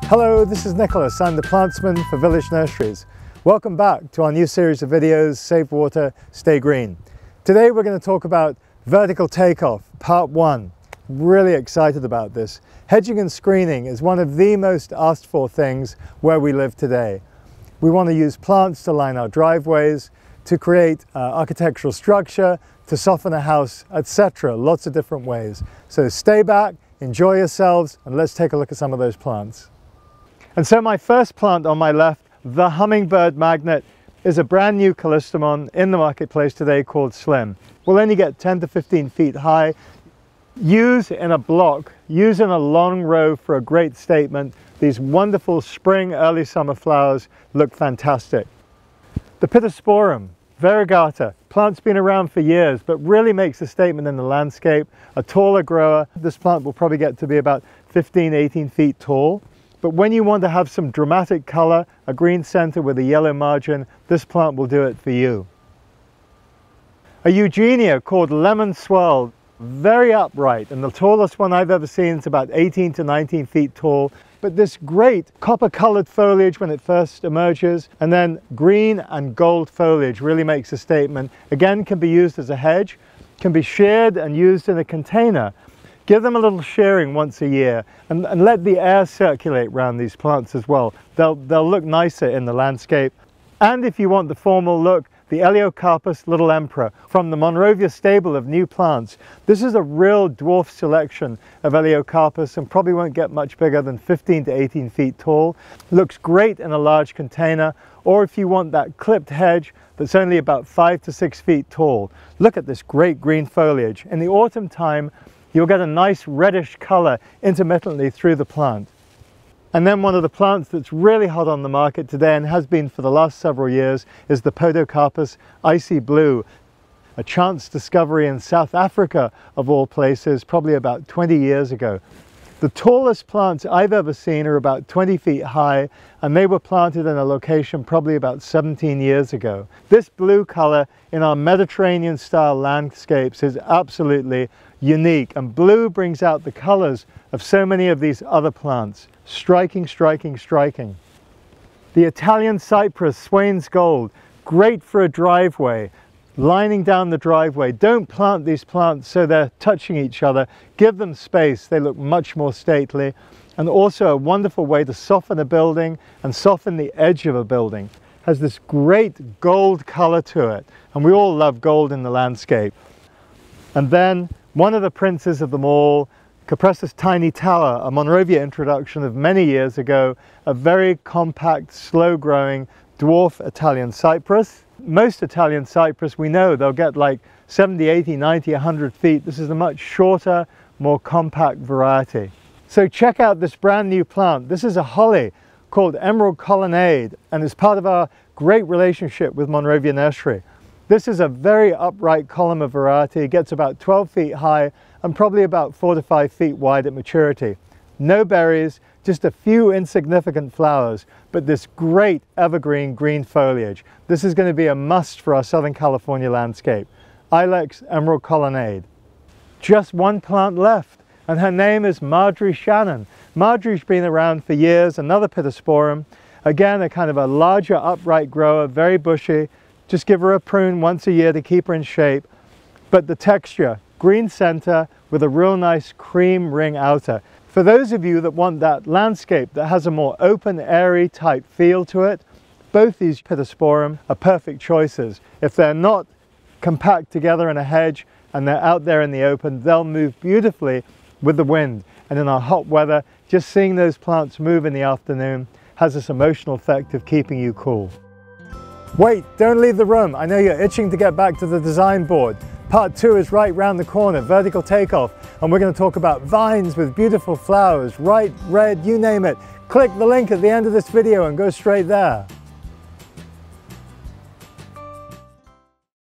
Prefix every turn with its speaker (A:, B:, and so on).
A: Hello, this is Nicholas. I'm the plantsman for Village Nurseries. Welcome back to our new series of videos, Save Water, Stay Green. Today we're going to talk about vertical takeoff, part 1. Really excited about this. Hedging and screening is one of the most asked for things where we live today. We want to use plants to line our driveways, to create architectural structure, to soften a house, etc. Lots of different ways. So stay back, enjoy yourselves, and let's take a look at some of those plants. And so my first plant on my left, the hummingbird magnet, is a brand new callistemon in the marketplace today called Slim. We'll only get 10 to 15 feet high. Use in a block, use in a long row for a great statement. These wonderful spring, early summer flowers look fantastic. The Pittosporum variegata, plant's been around for years, but really makes a statement in the landscape. A taller grower, this plant will probably get to be about 15, 18 feet tall. But when you want to have some dramatic color, a green center with a yellow margin, this plant will do it for you. A Eugenia called Lemon Swirl, very upright, and the tallest one I've ever seen is about 18 to 19 feet tall. But this great copper-colored foliage when it first emerges, and then green and gold foliage really makes a statement. Again, can be used as a hedge, can be sheared and used in a container. Give them a little shearing once a year and let the air circulate around these plants as well. They'll look nicer in the landscape. And if you want the formal look, the Elaeocarpus Little Emperor from the Monrovia stable of new plants. This is a real dwarf selection of Elaeocarpus and probably won't get much bigger than 15 to 18 feet tall. Looks great in a large container, or if you want that clipped hedge that's only about 5 to 6 feet tall. Look at this great green foliage. In the autumn time, you'll get a nice reddish color intermittently through the plant. And then one of the plants that's really hot on the market today and has been for the last several years is the Podocarpus Icy Blue, a chance discovery in South Africa of all places, probably about 20 years ago. The tallest plants I've ever seen are about 20 feet high, and they were planted in a location probably about 17 years ago. This blue color in our Mediterranean style landscapes is absolutely unique, and blue brings out the colors of so many of these other plants. Striking, striking, striking. The Italian cypress, Swain's Gold, great for a driveway, lining down the driveway. Don't plant these plants so they're touching each other. Give them space, they look much more stately. And also a wonderful way to soften a building and soften the edge of a building. Has this great gold color to it, and we all love gold in the landscape. And then one of the princes of them all, Cupressus Tiny Tower, a Monrovia introduction of many years ago, a very compact, slow-growing dwarf Italian cypress. Most Italian cypress, we know they'll get like 70, 80, 90, 100 feet. This is a much shorter, more compact variety. So check out this brand new plant. This is a holly called Emerald Colonnade, and is part of our great relationship with Monrovia Nursery. This is a very upright columnar variety. It gets about 12 feet high and probably about 4 to 5 feet wide at maturity. No berries, just a few insignificant flowers, but this great evergreen green foliage. This is going to be a must for our Southern California landscape. Ilex Emerald Colonnade. Just one plant left, and her name is Marjorie Shannon. Marjorie's been around for years, another Pittosporum. Again, a kind of a larger upright grower, very bushy. Just give her a prune once a year to keep her in shape. But the texture, green center with a real nice cream ring outer. For those of you that want that landscape that has a more open, airy type feel to it, both these Pittosporum are perfect choices. If they're not compact together in a hedge and they're out there in the open, they'll move beautifully with the wind. And in our hot weather, just seeing those plants move in the afternoon has this emotional effect of keeping you cool. Wait, don't leave the room. I know you're itching to get back to the design board. Part 2 is right round the corner, vertical takeoff, and we're going to talk about vines with beautiful flowers, right, red, you name it. Click the link at the end of this video and go straight there.